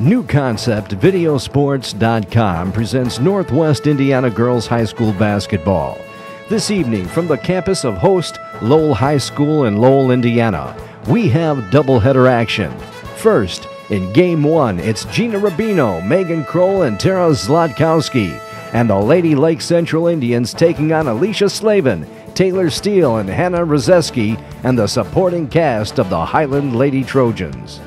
New Concept Videosports.com presents Northwest Indiana Girls High School basketball. This evening from the campus of host Lowell High School in Lowell, Indiana, we have doubleheader action. First, in Game 1, it's Gina Rubino, Megan Kroll, and Tara Zlotkowski, and the Lady Lake Central Indians taking on Alicia Slavin, Taylor Steele, and Hannah Rozeski, and the supporting cast of the Highland Lady Trojans.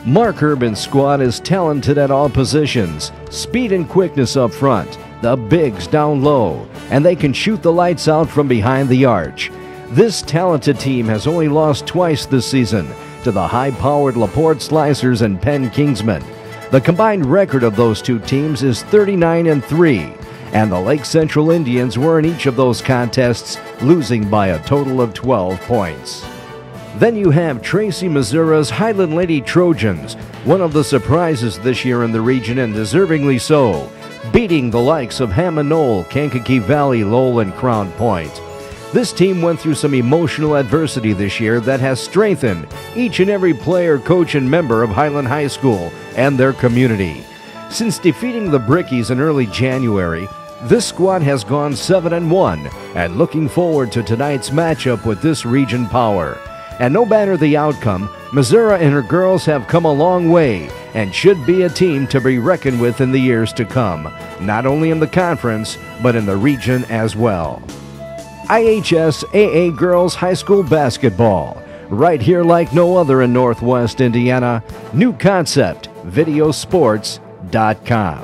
Mark Urban's squad is talented at all positions, speed and quickness up front, the bigs down low, and they can shoot the lights out from behind the arch. This talented team has only lost twice this season, to the high-powered LaPorte Slicers and Penn Kingsmen. The combined record of those two teams is 39-3, and the Lake Central Indians were in each of those contests, losing by a total of 12 points. Then you have Tracy, Missouri's Highland Lady Trojans, one of the surprises this year in the region and deservingly so, beating the likes of Hammond Knoll, Kankakee Valley, Lowell, and Crown Point. This team went through some emotional adversity this year that has strengthened each and every player, coach, and member of Highland High School and their community. Since defeating the Brickies in early January, this squad has gone 7-1 and looking forward to tonight's matchup with this region power. And no matter the outcome, Missouri and her girls have come a long way and should be a team to be reckoned with in the years to come, not only in the conference, but in the region as well. IHS AA Girls High School Basketball, right here like no other in Northwest Indiana. New Concept Videosports.com.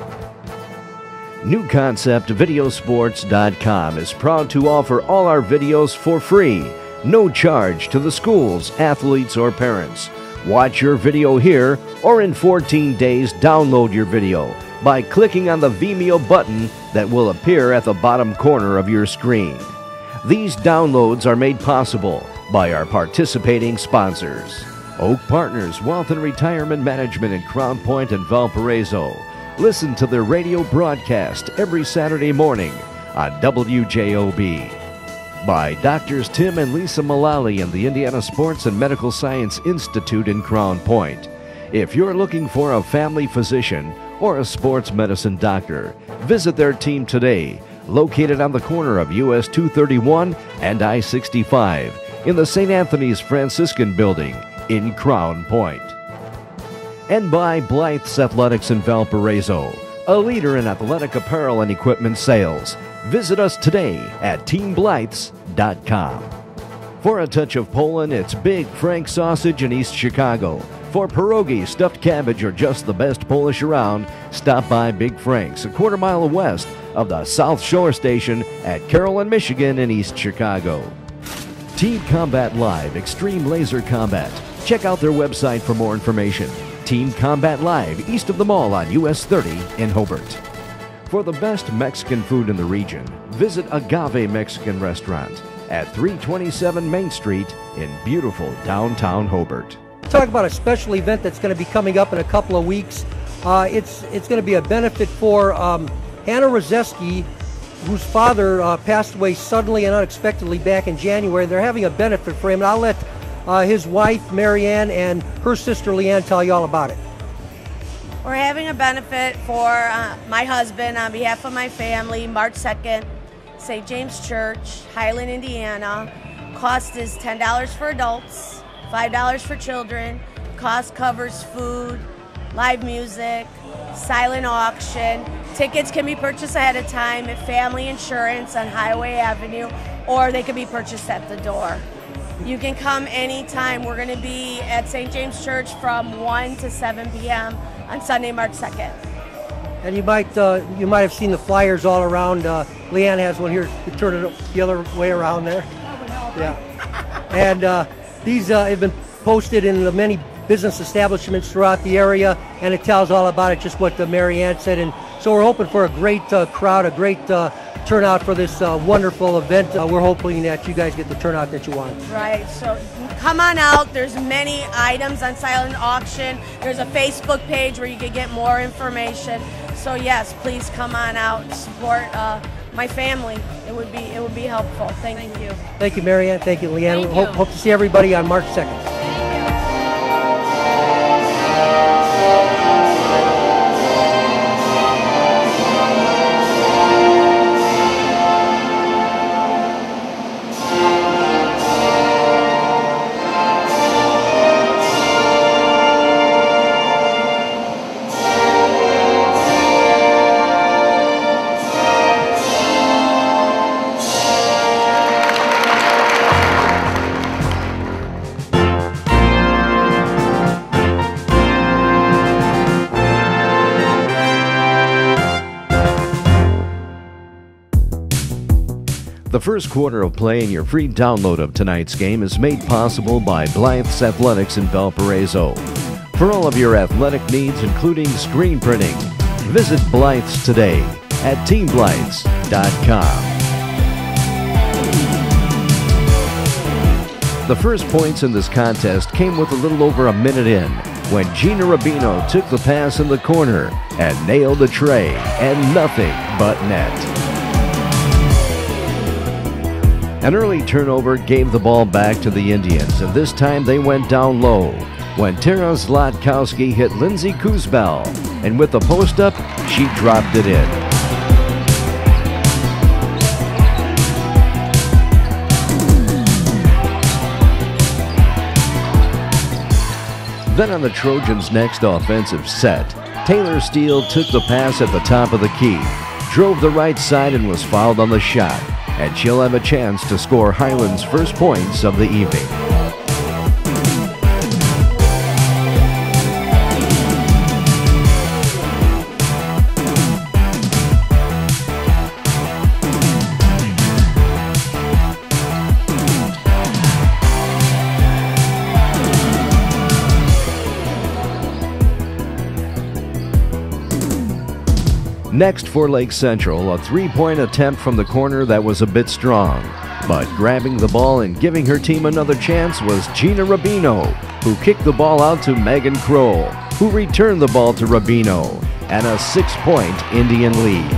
New Concept Videosports.com is proud to offer all our videos for free, no charge to the schools, athletes, or parents. Watch your video here, or in 14 days download your video by clicking on the Vimeo button that will appear at the bottom corner of your screen. These downloads are made possible by our participating sponsors: Oak Partners Wealth and Retirement Management in Crown Point and Valparaiso. Listen to their radio broadcast every Saturday morning on WJOB. By Doctors Tim and Lisa Mullally and the Indiana Sports and Medical Science Institute in Crown Point. If you're looking for a family physician or a sports medicine doctor, visit their team today, located on the corner of US 231 and I-65 in the St. Anthony's Franciscan Building in Crown Point. And by Blythe's Athletics in Valparaiso, a leader in athletic apparel and equipment sales. Visit us today at teamblythes.com. For a touch of Poland, it's Big Frank Sausage in East Chicago. For pierogi, stuffed cabbage, or just the best Polish around, stop by Big Frank's, a quarter mile west of the South Shore Station at Carrollton, Michigan in East Chicago. Team Combat Live Extreme Laser Combat. Check out their website for more information. Team Combat Live, east of the mall on US 30 in Hobart. For the best Mexican food in the region, visit Agave Mexican Restaurant at 327 Main Street in beautiful downtown Hobart. Talk about a special event that's going to be coming up in a couple of weeks. It's going to be a benefit for Hannah Rozeski, whose father passed away suddenly and unexpectedly back in January. They're having a benefit for him, and I'll let his wife, Marianne, and her sister, Leanne, tell you all about it. We're having a benefit for my husband on behalf of my family, March 2nd, St. James Church, Highland, Indiana. Cost is $10 for adults, $5 for children. Cost covers food, live music, silent auction. Tickets can be purchased ahead of time at Family Insurance on Highway Avenue, or they can be purchased at the door. You can come anytime. We're going to be at St. James Church from 1 to 7 p.m. on Sunday, March 2nd. And you might have seen the flyers all around. Leanne has one here. You turn it the other way around there. Yeah. And these have been posted in the many business establishments throughout the area, and it tells all about it, just what Marianne said. And so we're hoping for a great crowd, a great turnout for this wonderful event. We're hoping that you guys get the turnout that you want. Right, so come on out. There's many items on silent auction. There's a Facebook page where you can get more information. So yes, please come on out and support my family. It would be helpful. Thank you. Thank you, Marianne. Thank you, Leanne. Thank you. Hope to see everybody on March 2nd. Thank you. The first quarter of play and your free download of tonight's game is made possible by Blythe's Athletics in Valparaiso. For all of your athletic needs, including screen printing, visit Blythe's today at teamblythes.com. The first points in this contest came with a little over a minute in, when Gina Rubino took the pass in the corner and nailed the tray, and nothing but net. An early turnover gave the ball back to the Indians, and this time they went down low when Tara Zlatkowski hit Lindsay Kuzbel, and with the post-up, she dropped it in. Then on the Trojans' next offensive set, Taylor Steele took the pass at the top of the key, drove the right side and was fouled on the shot, and she'll have a chance to score Highland's first points of the evening. Next for Lake Central, a three-point attempt from the corner that was a bit strong. But grabbing the ball and giving her team another chance was Gina Rubino, who kicked the ball out to Megan Kroll, who returned the ball to Rubino, and a 6-point Indian lead.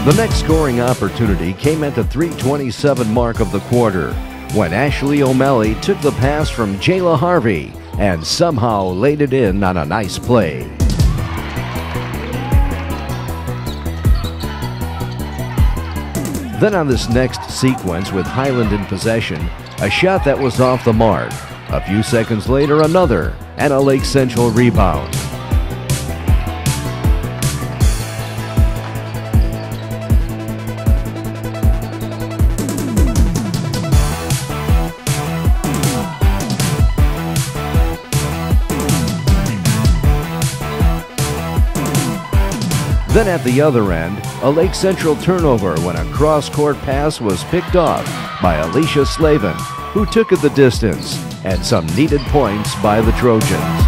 The next scoring opportunity came at the 3:27 mark of the quarter, when Ashley O'Malley took the pass from Jayla Harvey and somehow laid it in on a nice play. Then on this next sequence with Highland in possession, a shot that was off the mark. A few seconds later, another, and a Lake Central rebound. Then at the other end, a Lake Central turnover when a cross-court pass was picked off by Alicia Slavin, who took it the distance, and some needed points by the Trojans.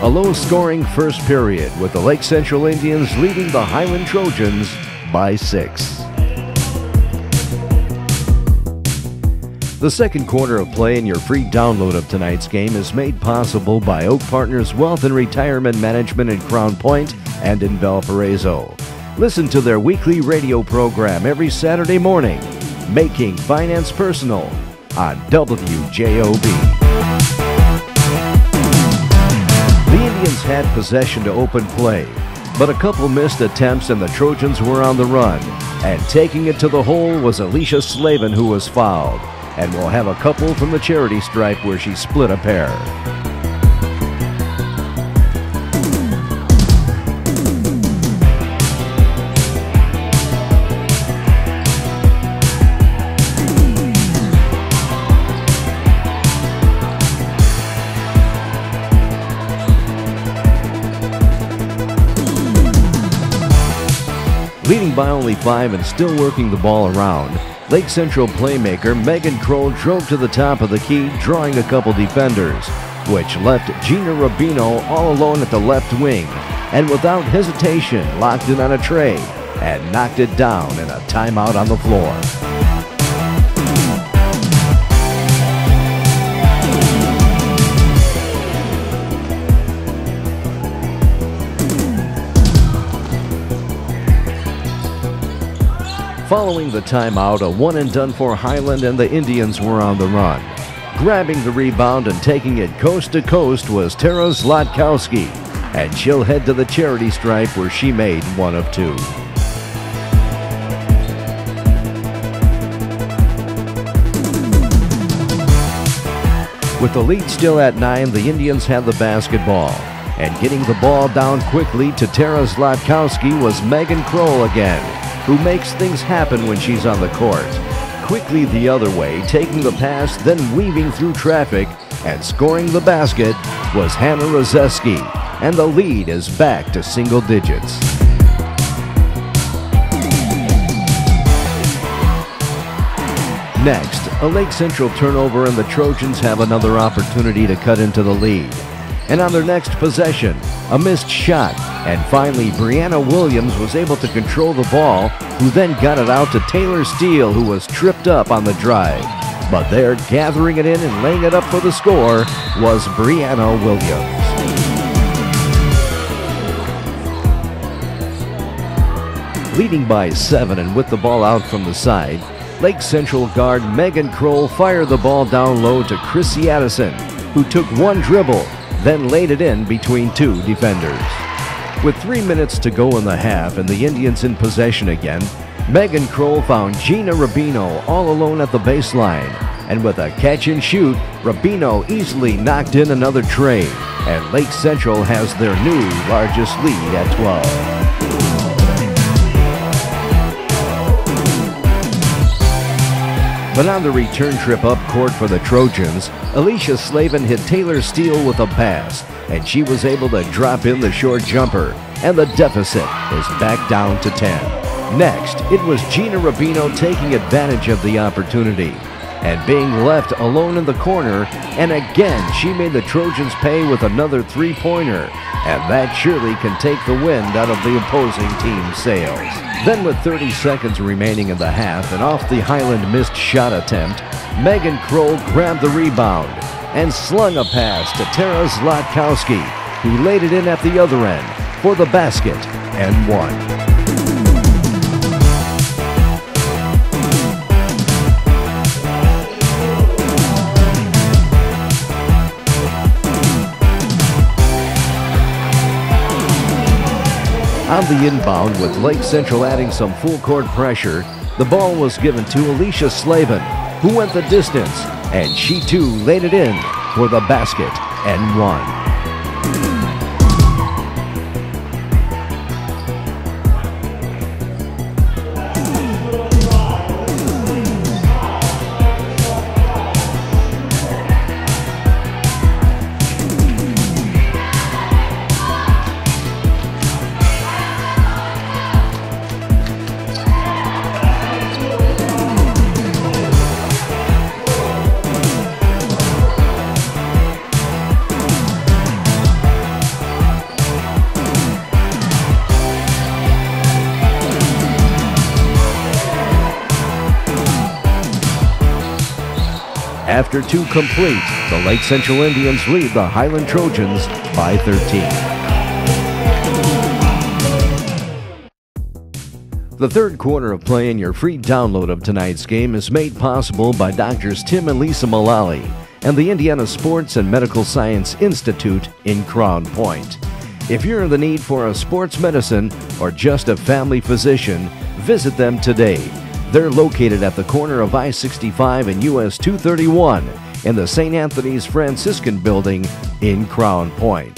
A low-scoring first period with the Lake Central Indians leading the Highland Trojans by 6. The second quarter of play and your free download of tonight's game is made possible by Oak Partners Wealth and Retirement Management in Crown Point and in Valparaiso. Listen to their weekly radio program every Saturday morning, Making Finance Personal, on WJOB. The Indians had possession to open play, but a couple missed attempts and the Trojans were on the run, and taking it to the hole was Alicia Slavin, who was fouled, and will have a couple from the charity stripe where she split a pair. Leading by only 5 and still working the ball around, Lake Central playmaker Megan Kroll drove to the top of the key, drawing a couple defenders, which left Gina Rubino all alone at the left wing, and without hesitation locked it on a tray and knocked it down in a timeout on the floor. Following the timeout, a one-and-done for Highland, and the Indians were on the run. Grabbing the rebound and taking it coast to coast was Tara Zlotkowski, and she'll head to the charity stripe where she made one of two. With the lead still at 9, the Indians had the basketball, and getting the ball down quickly to Tara Zlotkowski was Megan Kroll again, who makes things happen when she's on the court. Quickly the other way, taking the pass, then weaving through traffic and scoring the basket was Hannah Rozeski, and the lead is back to single digits. Next, a Lake Central turnover, and the Trojans have another opportunity to cut into the lead. And on their next possession, a missed shot, and finally Brianna Williams was able to control the ball, who then got it out to Taylor Steele, who was tripped up on the drive. But there, gathering it in and laying it up for the score, was Brianna Williams. Leading by 7 and with the ball out from the side, Lake Central guard Megan Kroll fired the ball down low to Chrissy Addison, who took one dribble, then laid it in between two defenders. With 3 minutes to go in the half and the Indians in possession again, Megan Kroll found Gina Rubino all alone at the baseline, and with a catch and shoot, Rubino easily knocked in another tray, and Lake Central has their new largest lead at 12. But on the return trip up court for the Trojans, Alicia Slavin hit Taylor Steele with a pass, and she was able to drop in the short jumper, and the deficit is back down to 10. Next, it was Gina Rubino taking advantage of the opportunity and being left alone in the corner, and again she made the Trojans pay with another three-pointer, and that surely can take the wind out of the opposing team's sails. Then with 30 seconds remaining in the half and off the Highland missed shot attempt, Megan Kroll grabbed the rebound and slung a pass to Tara Zlotkowski, who laid it in at the other end for the basket and won. On the inbound, with Lake Central adding some full-court pressure, the ball was given to Alicia Slavin, who went the distance, and she too laid it in for the basket and won. After two complete, the Lake Central Indians lead the Highland Trojans by 13. The third quarter of play and your free download of tonight's game is made possible by Doctors Tim and Lisa Mullally and the Indiana Sports and Medical Science Institute in Crown Point. If you're in the need for a sports medicine or just a family physician, visit them today. They're located at the corner of I-65 and US 231 in the St. Anthony's Franciscan Building in Crown Point.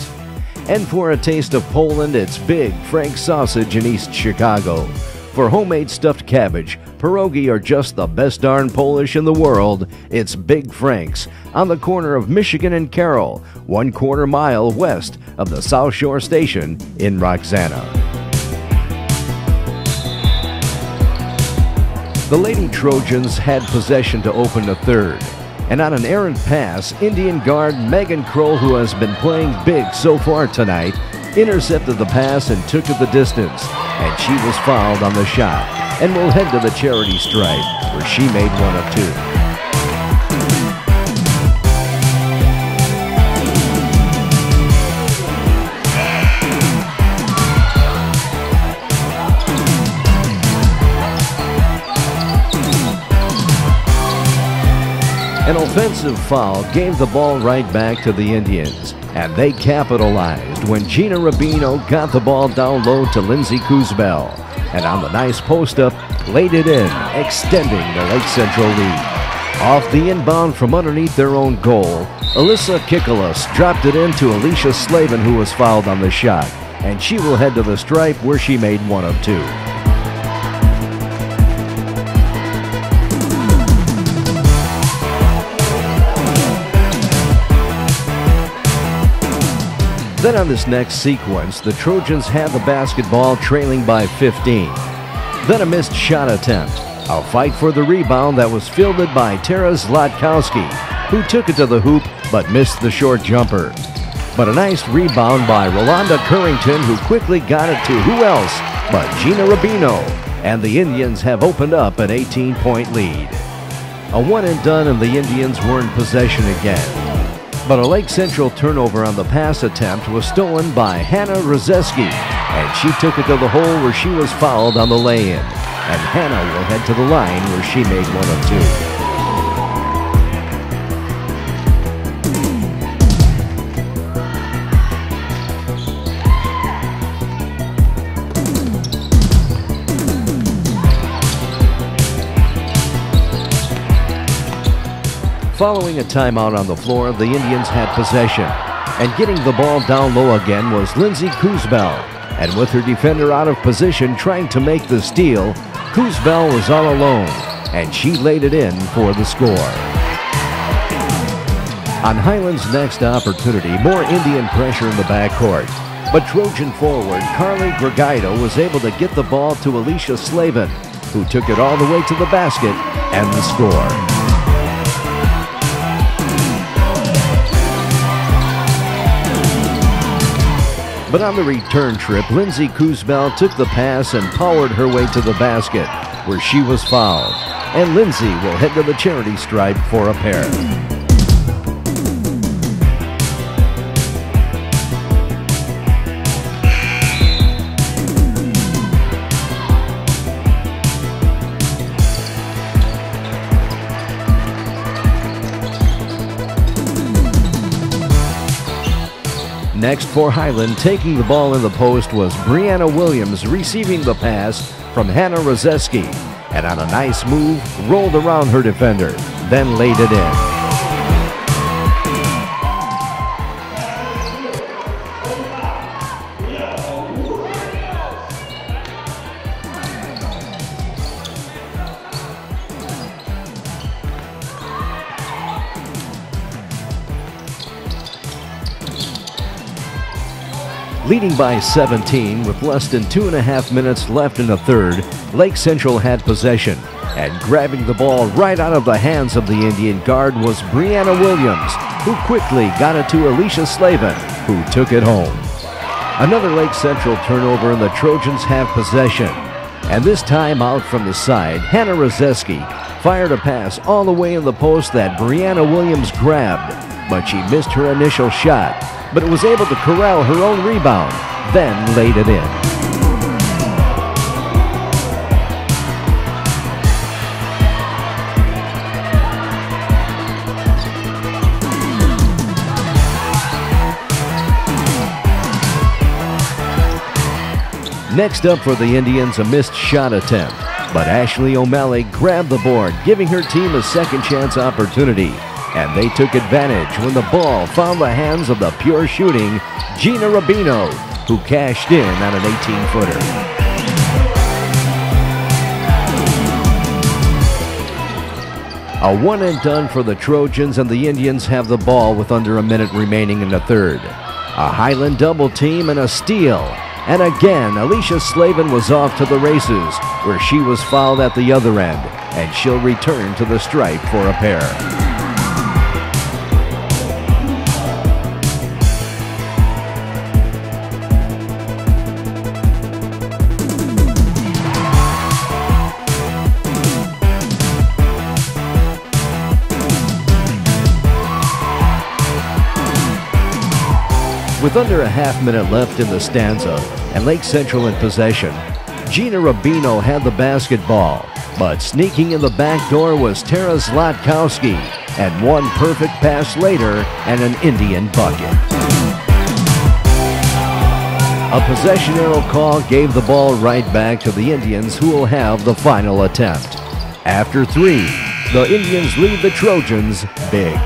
And for a taste of Poland, it's Big Frank Sausage in East Chicago. For homemade stuffed cabbage, pierogi, or just the best darn Polish in the world, it's Big Frank's on the corner of Michigan and Carroll, 1/4 mile west of the South Shore Station in Roxana. The Lady Trojans had possession to open the third, And on an errant pass, Indian guard Megan Kroll, who has been playing big so far tonight, intercepted the pass and took it the distance. And she was fouled on the shot and will head to the charity stripe, where she made one of two. An offensive foul gave the ball right back to the Indians, and they capitalized when Gina Rubino got the ball down low to Lindsay Kuzbel, and on the nice post-up, played it in, extending the Lake Central lead. Off the inbound from underneath their own goal, Alyssa Kikolas dropped it in to Alicia Slavin, who was fouled on the shot, and she will head to the stripe where she made one of two. Then on this next sequence, the Trojans had the basketball trailing by 15. Then a missed shot attempt. A fight for the rebound that was fielded by Tara Zlatkowski, who took it to the hoop but missed the short jumper. But a nice rebound by Rolanda Currington, who quickly got it to who else but Gina Rubino, and the Indians have opened up an 18-point lead. A one and done, and the Indians were in possession again. But a Lake Central turnover on the pass attempt was stolen by Hannah Rozeski, and she took it to the hole where she was fouled on the lay-in. And Hannah will head to the line where she made one of two. Following a timeout on the floor, the Indians had possession, and getting the ball down low again was Lindsay Kuzbel, and with her defender out of position trying to make the steal, Kuzbel was all alone, and she laid it in for the score. On Highland's next opportunity, more Indian pressure in the backcourt, but Trojan forward Carly Gregaido was able to get the ball to Alicia Slavin, who took it all the way to the basket and the score. But on the return trip, Lindsay Kuzbel took the pass and powered her way to the basket, where she was fouled. And Lindsay will head to the charity stripe for a pair. Next for Highland, taking the ball in the post was Brianna Williams, receiving the pass from Hannah Rozeski, and on a nice move, rolled around her defender, then laid it in. Leading by 17 with less than 2.5 minutes left in the third, Lake Central had possession, and grabbing the ball right out of the hands of the Indian guard was Brianna Williams, who quickly got it to Alicia Slavin, who took it home. Another Lake Central turnover, and the Trojans have possession, and this time out from the side, Hannah Rozeski fired a pass all the way in the post that Brianna Williams grabbed, but she missed her initial shot, but was able to corral her own rebound, then laid it in. Next up for the Indians, a missed shot attempt, but Ashley O'Malley grabbed the board, giving her team a second chance opportunity. And they took advantage when the ball found the hands of the pure shooting Gina Rubino, who cashed in on an 18-footer. A one and done for the Trojans, and the Indians have the ball with under a minute remaining in the third. A Highland double team and a steal. And again, Alicia Slavin was off to the races, where she was fouled at the other end, and she'll return to the stripe for a pair. With under a half-minute left in the stanza and Lake Central in possession, Gina Rubino had the basketball, but sneaking in the back door was Tara Zlatkowski, and one perfect pass later and an Indian bucket. A possession arrow call gave the ball right back to the Indians, who will have the final attempt. After 3, the Indians lead the Trojans big.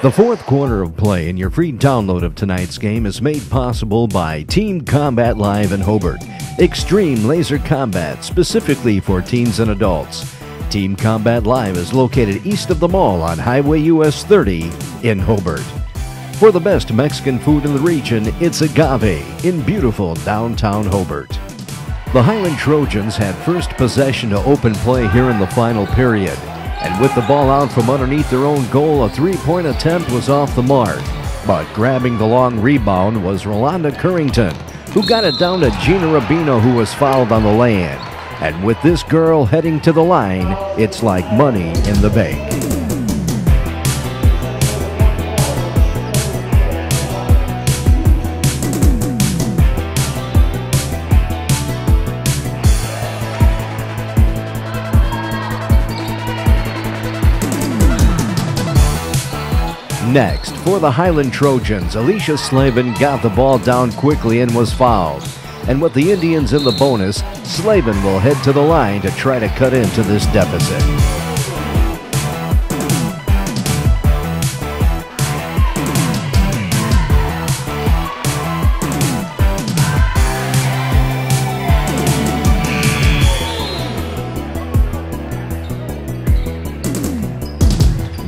The fourth quarter of play and your free download of tonight's game is made possible by Team Combat Live in Hobart. Extreme laser combat specifically for teens and adults. Team Combat Live is located east of the mall on Highway US 30 in Hobart. For the best Mexican food in the region, it's Agave in beautiful downtown Hobart. The Highland Trojans had first possession to open play here in the final period. And with the ball out from underneath their own goal, a three-point attempt was off the mark. But grabbing the long rebound was Rolanda Currington, who got it down to Gina Rubino, who was fouled on the lay-in. And with this girl heading to the line, it's like money in the bank. Next, for the Highland Trojans, Alicia Slavin got the ball down quickly and was fouled. And with the Indians in the bonus, Slavin will head to the line to try to cut into this deficit.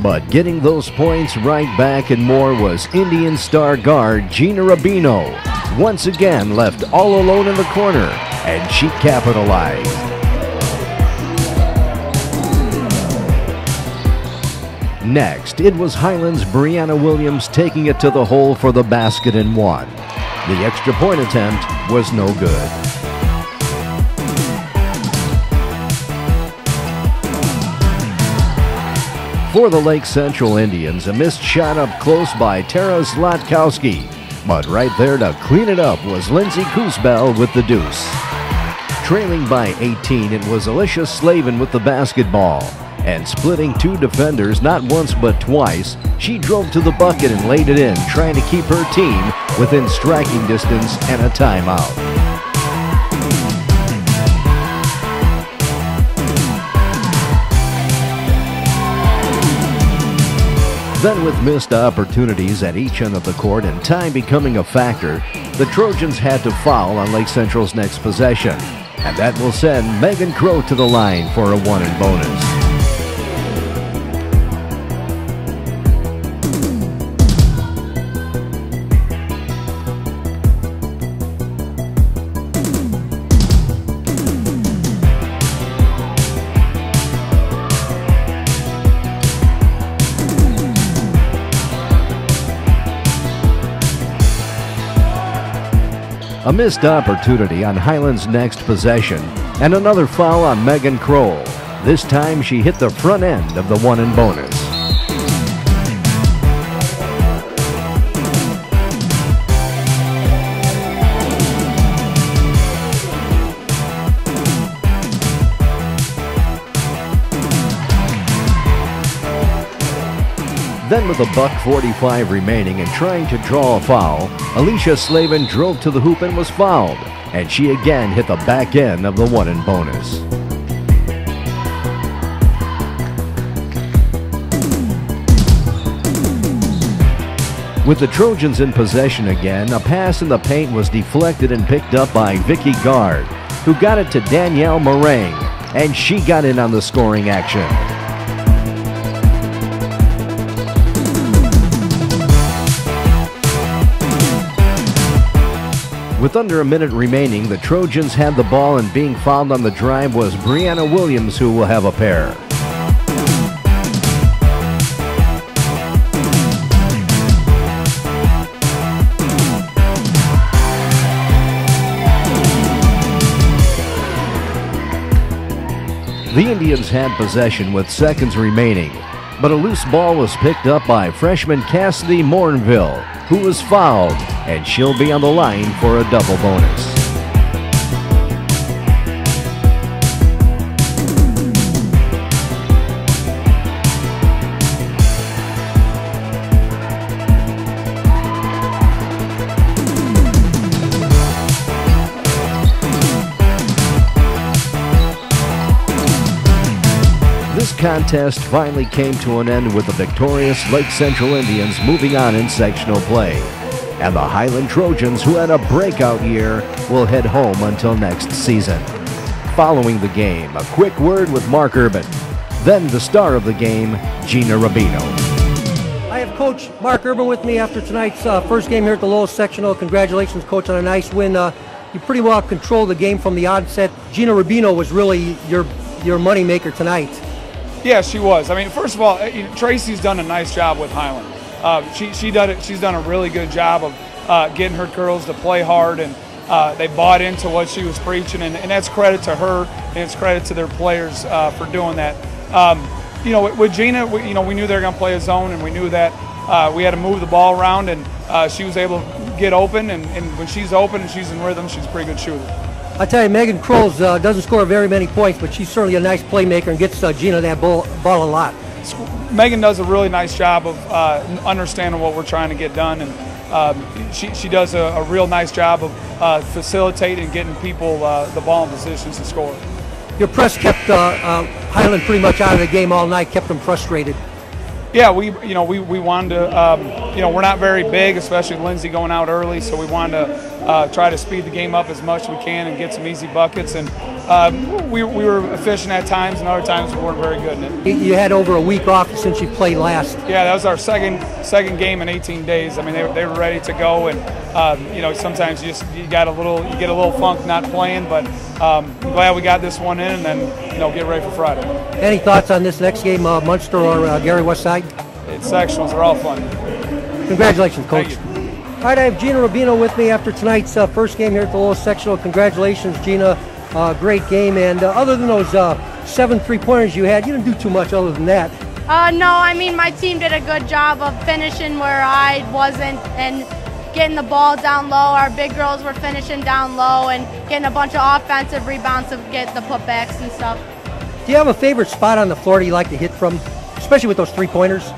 But getting those points right back and more was Indian star guard Gina Rubino. Once again left all alone in the corner, and she capitalized. Next, it was Highland's Brianna Williams taking it to the hole for the basket and one. The extra point attempt was no good. For the Lake Central Indians, a missed shot up close by Tara Zlatkowski. But right there to clean it up was Lindsay Kuzbel with the deuce. Trailing by 18, it was Alicia Slavin with the basketball. And splitting two defenders not once but twice, she drove to the bucket and laid it in, trying to keep her team within striking distance and a timeout. Then with missed opportunities at each end of the court and time becoming a factor, the Trojans had to foul on Lake Central's next possession. And that will send Megan Crow to the line for a one and bonus. A missed opportunity on Highland's next possession, and another foul on Megan Kroll. This time she hit the front end of the one and bonus. Then with $1:45 remaining and trying to draw a foul, Alicia Slavin drove to the hoop and was fouled, and she again hit the back end of the one and bonus. With the Trojans in possession again, a pass in the paint was deflected and picked up by Vicky Gard, who got it to Danielle Meringue, and she got in on the scoring action. With under a minute remaining, the Trojans had the ball, and being fouled on the drive was Brianna Williams, who will have a pair. The Indians had possession with seconds remaining, but a loose ball was picked up by freshman Cassidy Mornville, who was fouled, and she'll be on the line for a double bonus. This contest finally came to an end with the victorious Lake Central Indians moving on in sectional play. And the Highland Trojans, who had a breakout year, will head home until next season. Following the game, a quick word with Mark Urban. Then the star of the game, Gina Rubino. I have Coach Mark Urban with me after tonight's first game here at the Lowell Sectional. Congratulations, Coach, on a nice win. You pretty well controlled the game from the onset. Gina Rubino was really your moneymaker tonight. Yeah, she was. I mean, first of all, Tracy's done a nice job with Highland. She's done a really good job of getting her girls to play hard, and they bought into what she was preaching, and that's credit to her, and it's credit to their players for doing that. With Gina, we knew they were going to play a zone, and we knew that we had to move the ball around, and she was able to get open, and when she's open and she's in rhythm, she's a pretty good shooter. I tell you, Megan Kroll's doesn't score very many points, but she's certainly a nice playmaker and gets Gina that ball a lot. Megan does a really nice job of understanding what we're trying to get done, and she does a real nice job of facilitating and getting people the ball in positions to score. Your press kept Highland pretty much out of the game all night, kept them frustrated. Yeah, we wanted to, we're not very big, especially Lindsay going out early, so we wanted to try to speed the game up as much as we can and get some easy buckets. And we were efficient at times, and other times we weren't very good in it. You had over a week off since you played last. Yeah, that was our second game in 18 days. I mean, they were ready to go, and sometimes you get a little funk not playing, but I'm glad we got this one in, and then get ready for Friday. Any thoughts on this next game, Munster or Gary Westside? It's sectionals. They're all fun. Congratulations, Coach. Thank you. All right, I have Gina Rubino with me after tonight's first game here at the Lowell Sectional. Congratulations, Gina. Great game. And other than those 7 3-pointers you had, you didn't do too much other than that. No, I mean, my team did a good job of finishing where I wasn't and getting the ball down low. Our big girls were finishing down low and getting a bunch of offensive rebounds to get the putbacks and stuff. Do you have a favorite spot on the floor that you like to hit from, especially with those 3-pointers?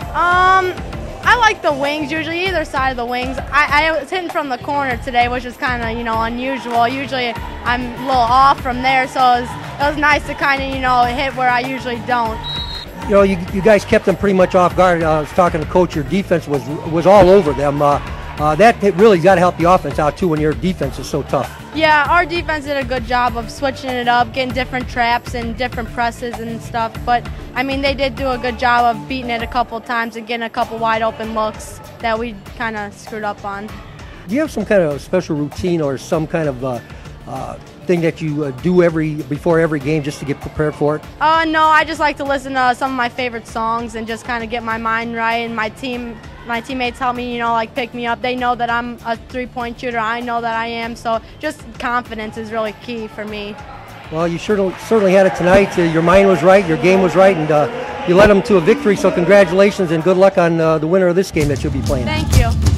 I like the wings, usually either side of the wings. I was hitting from the corner today, which is kind of, unusual. Usually I'm a little off from there, so it was nice to kind of, hit where I usually don't. You guys kept them pretty much off guard. I was talking to Coach, your defense was all over them. That really got to help the offense out, too, when your defense is so tough. Yeah, our defense did a good job of switching it up, getting different traps and different presses and stuff. But, I mean, they did do a good job of beating it a couple times and getting a couple wide open looks that we kind of screwed up on. Do you have some kind of special routine or some kind of thing that you do before every game just to get prepared for it? No, I just like to listen to some of my favorite songs and just kind of get my mind right. And my teammates help me, pick me up. They know that I'm a 3-point shooter. I know that I am. So just confidence is really key for me. Well, you certainly had it tonight. Your mind was right, your game was right, and you led them to a victory. So congratulations and good luck on the winner of this game that you'll be playing. Thank you.